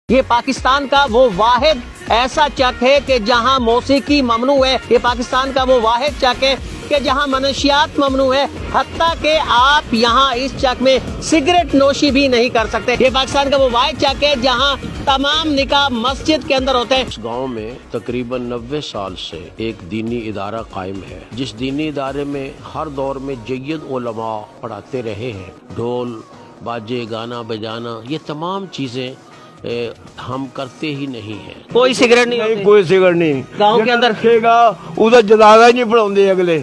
یہ پاکستان کا وہ واحد ایسا چک ہے کہ جہاں موسیقی ممنوع ہے. یہ پاکستان کا وہ واحد چک ہے کہ جہاں منشیات ممنوع ہے، حتیٰ کہ آپ یہاں اس چک میں سگریٹ نوشی بھی نہیں کر سکتے. یہ پاکستان کا وہ واحد چک ہے جہاں تمام نکاح مسجد کے اندر ہوتے ہیں. اس گاؤں میں تقریباً 90 سال سے ایک دینی ادارہ قائم ہے، جس دینی ادارے میں ہر دور میں جید علماء پڑھاتے رہے ہیں. ڈھول باجے گانا بجانا یہ تمام چیزیں ہم کرتے ہی نہیں ہیں. کوئی سگریٹ نہیں ہوتی. کوئی سگریٹ نہیں گاؤں کے اندر رکھے گا ادھر جنازہ ہی نہیں پڑھاؤندے اگلے.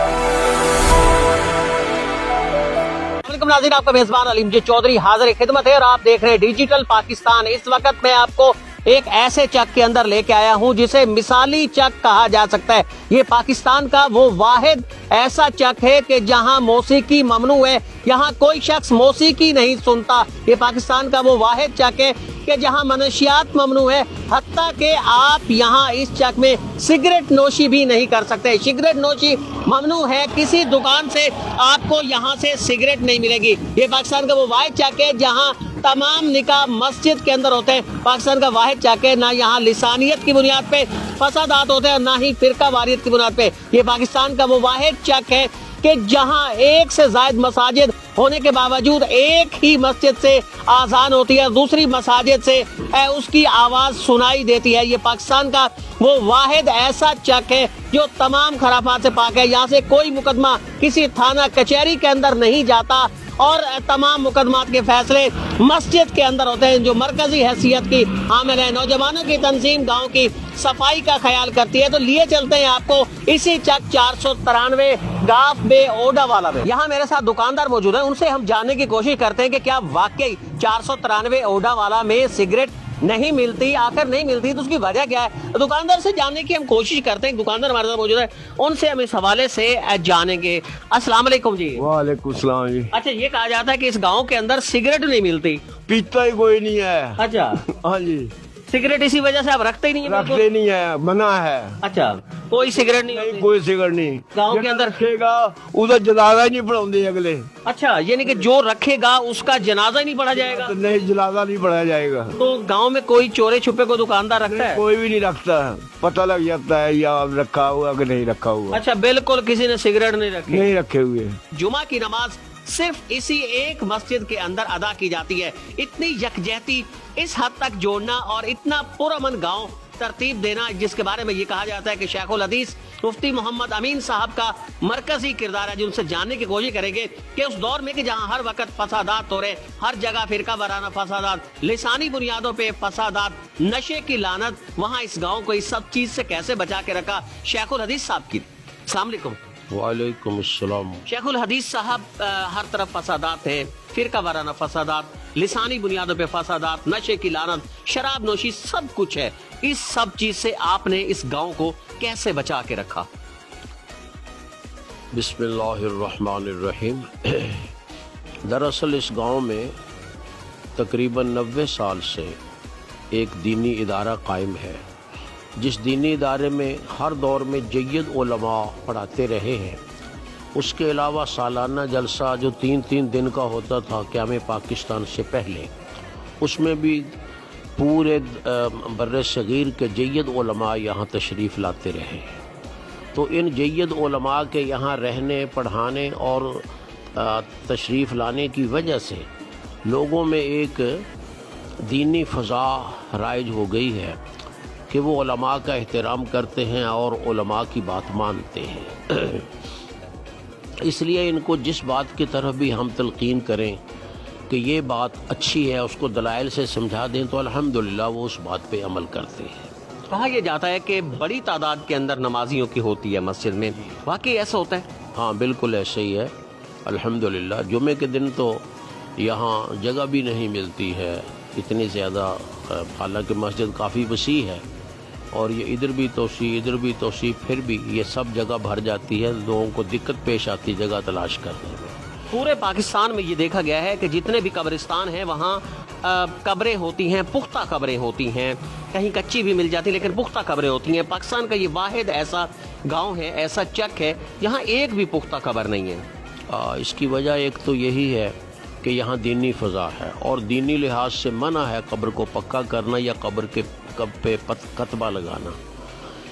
ناظرین، آپ کا میزبان علیم جی چودھری حاضر خدمت ہے اور آپ دیکھ رہے ہیں ڈیجیٹل پاکستان. اس وقت میں آپ کو ایک ایسے چک کے اندر لے کے آیا ہوں جسے مثالی چک کہا جا سکتا ہے. یہ پاکستان کا وہ واحد ایسا چک ہے کہ جہاں موسیقی ممنوع ہے، یہاں کوئی شخص موسیقی نہیں سنتا. یہ پاکستان کا وہ واحد چک ہے کہ جہاں منشیات ممنوع ہے، حتیٰ کہ آپ یہاں اس چک میں سگریٹ نوشی بھی نہیں کر سکتے. سگریٹ نوشی ممنوع ہے، کسی دکان سے آپ کو یہاں سے سگریٹ نہیں ملے گی. یہ پاکستان کا وہ واحد چک ہے جہاں تمام نکاح مسجد کے اندر ہوتے ہیں. پاکستان کا واحد چک ہے، نہ یہاں لسانیت کی بنیاد پہ فسادات ہوتے ہیں نہ ہی فرقہ واریت کی بنیاد پہ. یہ پاکستان کا وہ واحد چک ہے کہ جہاں ایک سے زائد مساجد ہونے کے باوجود ایک ہی مسجد سے آذان ہوتی ہے، دوسری مساجد سے اس کی آواز سنائی دیتی ہے. یہ پاکستان کا وہ واحد ایسا چک ہے جو تمام خرافات سے پاک ہے. یہاں سے کوئی مقدمہ کسی تھانہ کچہری کے اندر نہیں جاتا اور تمام مقدمات کے فیصلے مسجد کے اندر ہوتے ہیں جو مرکزی حیثیت کی حامل ہے. نوجوانوں کی تنظیم گاؤں کی صفائی کا خیال کرتی ہے. تو لیے چلتے ہیں آپ کو اسی چک 493 گاف بے اوڈا والا میں. یہاں میرے ساتھ دکاندار موجود ہیں، ان سے ہم جاننے کی کوشش کرتے ہیں کہ کیا واقعی 493 اوڈا والا میں سگریٹ نہیں ملتی. آخر نہیں ملتی تو اس کی وجہ کیا ہے؟ دکاندار سے جاننے کی ہم کوشش کرتے ہیں. دکاندار ہمارے ساتھ موجود ہے، ان سے ہم اس حوالے سے جانیں گے. السلام علیکم جی. وعلیکم السلام جی. اچھا، یہ کہا جاتا ہے کہ اس گاؤں کے اندر سگریٹ نہیں ملتی. پیتا ہی کوئی نہیں ہے. اچھا، ہاں جی، سگریٹ اسی وجہ سے آپ رکھتے ہی نہیں ہیں؟ رکھتے نہیں ہے، منع ہے. اچھا، کوئی سگریٹ نہیں ہوتی کوئی سگریٹ نہیں گاؤں کے اندر. رکھے گا ادھر جنازہ ہی نہیں پڑھاؤندے اگلے. اچھا، یعنی کہ جو رکھے گا اس کا جنازہ ہی نہیں پڑھا جائے گا. نہیں، جنازہ نہیں پڑھایا جائے گا. تو گاؤں میں کوئی چورے چھپے کو دکاندار رکھتا ہے؟ کوئی بھی نہیں رکھتا، پتہ لگ جاتا ہے یا رکھا ہوا کہ نہیں رکھا ہوا. اچھا، بالکل کسی نے سگریٹ نہیں رکھی. نہیں رکھے ہوئے. جمعہ کی نماز صرف اسی ایک مسجد کے اندر ادا کی جاتی ہے. اتنی یکجہتی، اس حد تک جوڑنا اور اتنا پرامن گاؤں ترتیب دینا، جس کے بارے میں یہ کہا جاتا ہے کہ شیخ الحدیث مفتی محمد امین صاحب کا مرکزی کردار ہے. جن سے جاننے کی کوشش کریں گے کہ اس دور میں کہ جہاں ہر وقت فسادات ہو رہے، ہر جگہ فرقہ وارانہ فسادات، لسانی بنیادوں پہ فسادات، نشے کی لعنت، وہاں اس گاؤں کو اس سب چیز سے کیسے بچا کے رکھا شیخ الحدیث صاحب کی. السلام علیکم. وعلیکم السلام. شیخ الحدیث صاحب، ہر طرف فسادات ہیں، فرقہ وارانہ فسادات، لسانی بنیادوں پہ فسادات، نشے کی لعنت، شراب نوشی، سب کچھ ہے. اس سب چیز سے آپ نے اس گاؤں کو کیسے بچا کے رکھا؟ بسم اللہ الرحمن الرحیم. دراصل اس گاؤں میں تقریباً 90 سال سے ایک دینی ادارہ قائم ہے، جس دینی ادارے میں ہر دور میں جید علماء پڑھاتے رہے ہیں. اس کے علاوہ سالانہ جلسہ جو 3 دن کا ہوتا تھا قیام پاکستان سے پہلے، اس میں بھی پورے بر صغیر کے جید علماء یہاں تشریف لاتے رہے. تو ان جید علماء کے یہاں رہنے، پڑھانے اور تشریف لانے کی وجہ سے لوگوں میں ایک دینی فضا رائج ہو گئی ہے کہ وہ علماء کا احترام کرتے ہیں اور علماء کی بات مانتے ہیں. اس لیے ان کو جس بات کی طرف بھی ہم تلقین کریں کہ یہ بات اچھی ہے، اس کو دلائل سے سمجھا دیں تو الحمدللہ وہ اس بات پہ عمل کرتے ہیں. کہا یہ جاتا ہے کہ بڑی تعداد کے اندر نمازیوں کی ہوتی ہے مسجد میں، واقعی ایسا ہوتا ہے؟ ہاں بالکل ایسے ہی ہے الحمدللہ. جمعے کے دن تو یہاں جگہ بھی نہیں ملتی ہے اتنی زیادہ، حالانکہ مسجد کافی وسیع ہے اور یہ ادھر بھی توسیع پھر بھی یہ سب جگہ بھر جاتی ہے. لوگوں کو دقت پیش آتی جگہ تلاش کرنے میں. پورے پاکستان میں یہ دیکھا گیا ہے کہ جتنے بھی قبرستان ہیں وہاں قبریں ہوتی ہیں، پختہ قبریں ہوتی ہیں، کہیں کچی بھی مل جاتی لیکن پختہ قبریں ہوتی ہیں. پاکستان کا یہ واحد ایسا گاؤں ہے، ایسا چک ہے، یہاں ایک بھی پختہ قبر نہیں ہے. اس کی وجہ ایک تو یہی ہے کہ یہاں دینی فضا ہے اور دینی لحاظ سے منع ہے قبر کو پکا کرنا یا قبر کے پہ کتبہ لگانا.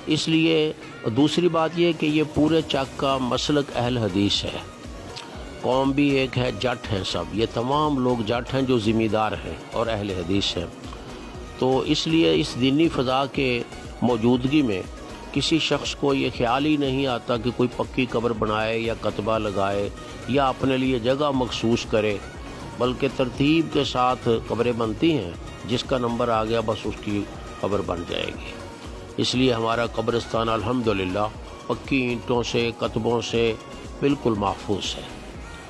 اس لیے دوسری بات یہ کہ یہ پورے چک کا مسلک اہل حدیث ہے. قوم بھی ایک ہے، جٹ ہیں سب، یہ تمام لوگ جٹ ہیں جو ذمہ دار ہیں اور اہل حدیث ہیں. تو اس لیے اس دینی فضا کے موجودگی میں کسی شخص کو یہ خیال ہی نہیں آتا کہ کوئی پکی قبر بنائے یا کتبہ لگائے یا اپنے لیے جگہ مخصوص کرے، بلکہ ترتیب کے ساتھ قبریں بنتی ہیں، جس کا نمبر آ گیا بس اس کی قبر بن جائے گی. اس لیے ہمارا قبرستان الحمدللہ پکی اینٹوں سے، کتبوں سے بالکل محفوظ ہے.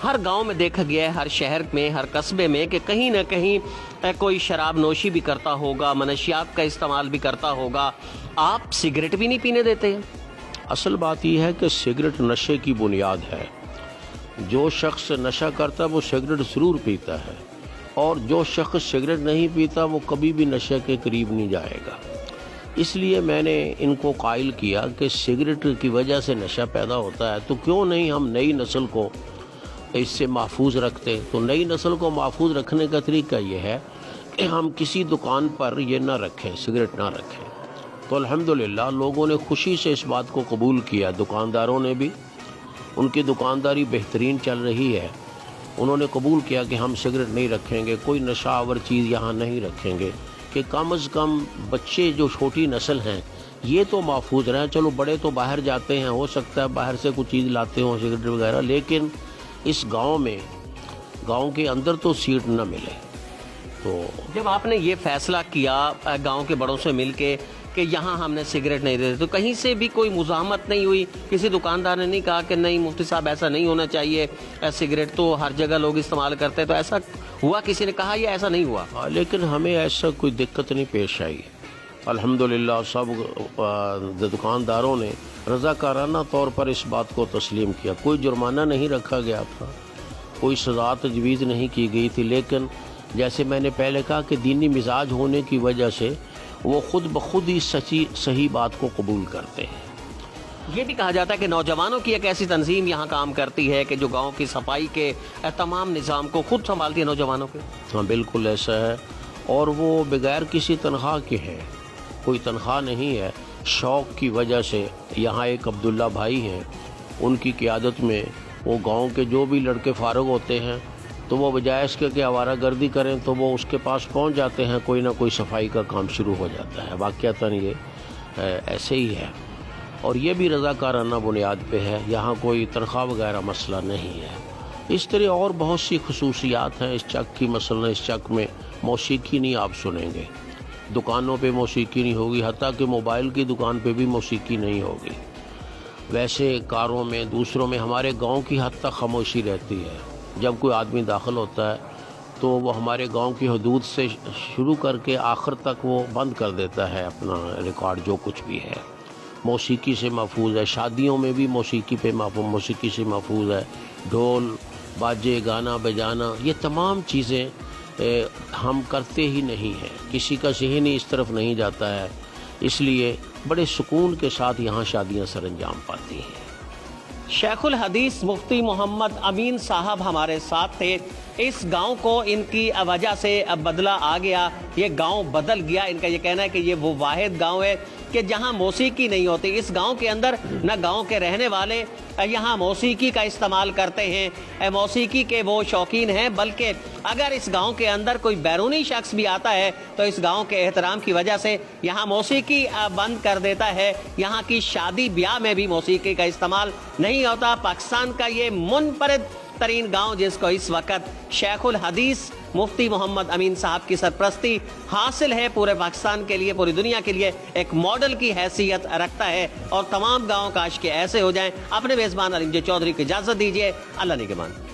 ہر گاؤں میں دیکھا گیا ہے، ہر شہر میں، ہر قصبے میں کہ کہیں نہ کہیں کوئی شراب نوشی بھی کرتا ہوگا، منشیات کا استعمال بھی کرتا ہوگا. آپ سگریٹ بھی نہیں پینے دیتے ہیں؟ اصل بات یہ ہے کہ سگریٹ نشے کی بنیاد ہے. جو شخص نشہ کرتا ہے وہ سگریٹ ضرور پیتا ہے، اور جو شخص سگریٹ نہیں پیتا وہ کبھی بھی نشے کے قریب نہیں جائے گا. اس لیے میں نے ان کو قائل کیا کہ سگریٹ کی وجہ سے نشہ پیدا ہوتا ہے، تو کیوں نہیں ہم نئی نسل کو اس سے محفوظ رکھتے. تو نئی نسل کو محفوظ رکھنے کا طریقہ یہ ہے کہ ہم کسی دکان پر یہ نہ رکھیں، سگریٹ نہ رکھیں. تو الحمدللہ لوگوں نے خوشی سے اس بات کو قبول کیا. دکانداروں نے بھی، ان کی دکانداری بہترین چل رہی ہے، انہوں نے قبول کیا کہ ہم سگریٹ نہیں رکھیں گے، کوئی نشہ آور چیز یہاں نہیں رکھیں گے، کہ کم از کم بچے جو چھوٹی نسل ہیں یہ تو محفوظ رہیں. چلو بڑے تو باہر جاتے ہیں، ہو سکتا ہے باہر سے کچھ چیز لاتے ہوں سگریٹ وغیرہ، لیکن اس گاؤں میں، گاؤں کے اندر تو سیٹ نہ ملے. تو جب آپ نے یہ فیصلہ کیا گاؤں کے بڑوں سے مل کے کہ یہاں ہم نے سگریٹ نہیں دیتے، تو کہیں سے بھی کوئی مزاحمت نہیں ہوئی؟ کسی دکاندار نے نہیں کہا کہ نہیں مفتی صاحب ایسا نہیں ہونا چاہیے، سگریٹ تو ہر جگہ لوگ استعمال کرتے ہیں، تو ایسا ہوا؟ کسی نے کہا یا ایسا نہیں ہوا؟ لیکن ہمیں ایسا کوئی دقت نہیں پیش آئی. الحمدللہ سب دکانداروں نے رضاکارانہ طور پر اس بات کو تسلیم کیا. کوئی جرمانہ نہیں رکھا گیا تھا، کوئی سزا تجویز نہیں کی گئی تھی، لیکن جیسے میں نے پہلے کہا کہ دینی مزاج ہونے کی وجہ سے وہ خود بخود ہی صحیح بات کو قبول کرتے ہیں. یہ بھی کہا جاتا ہے کہ نوجوانوں کی ایک ایسی تنظیم یہاں کام کرتی ہے کہ جو گاؤں کی صفائی کے تمام نظام کو خود سنبھالتی ہے نوجوانوں کے. ہاں بالکل ایسا ہے، اور وہ بغیر کسی تنخواہ کے ہے، کوئی تنخواہ نہیں ہے. شوق کی وجہ سے یہاں ایک عبداللہ بھائی ہیں، ان کی قیادت میں وہ گاؤں کے جو بھی لڑکے فارغ ہوتے ہیں تو وہ بجائے اس کے کہ آوارہ گردی کریں تو وہ اس کے پاس پہنچ جاتے ہیں، کوئی نہ کوئی صفائی کا کام شروع ہو جاتا ہے. واقعتاً یہ ایسے ہی ہے، اور یہ بھی رضاکارانہ بنیاد پہ ہے. یہاں کوئی تنخواہ وغیرہ مسئلہ نہیں ہے. اس طرح اور بہت سی خصوصیات ہیں اس چک کی. مثلا اس چک میں موسیقی نہیں آپ سنیں گے، دکانوں پہ موسیقی نہیں ہوگی، حتیٰ کہ موبائل کی دکان پہ بھی موسیقی نہیں ہوگی. ویسے کاروں میں، دوسروں میں ہمارے گاؤں کی حد تک خاموشی رہتی ہے. جب کوئی آدمی داخل ہوتا ہے تو وہ ہمارے گاؤں کی حدود سے شروع کر کے آخر تک وہ بند کر دیتا ہے اپنا ریکارڈ جو کچھ بھی ہے. موسیقی سے محفوظ ہے. شادیوں میں بھی موسیقی سے محفوظ ہے. ڈھول باجے، گانا بجانا، یہ تمام چیزیں ہم کرتے ہی نہیں ہیں، کسی کا ذہن ہی اس طرف نہیں جاتا ہے. اس لیے بڑے سکون کے ساتھ یہاں شادیاں سر انجام پاتی ہیں. شیخ الحدیث مفتی محمد امین صاحب ہمارے ساتھ تھے. اس گاؤں کو ان کی وجہ سے بدلہ آ گیا، یہ گاؤں بدل گیا. ان کا یہ کہنا ہے کہ یہ وہ واحد گاؤں ہے کہ جہاں موسیقی نہیں ہوتی. اس گاؤں کے اندر نہ گاؤں کے رہنے والے یہاں موسیقی کا استعمال کرتے ہیں، موسیقی کے وہ شوقین ہیں، بلکہ اگر اس گاؤں کے اندر کوئی بیرونی شخص بھی آتا ہے تو اس گاؤں کے احترام کی وجہ سے یہاں موسیقی بند کر دیتا ہے. یہاں کی شادی بیاہ میں بھی موسیقی کا استعمال نہیں ہوتا. پاکستان کا یہ منفرد ترین گاؤں جس کو اس وقت شیخ الحدیث مفتی محمد امین صاحب کی سرپرستی حاصل ہے، پورے پاکستان کے لیے، پوری دنیا کے لیے ایک ماڈل کی حیثیت رکھتا ہے. اور تمام گاؤں کاش کے ایسے ہو جائیں. اپنے میزبان علیم جے چودھری کو اجازت دیجیے. اللہ نگہبان.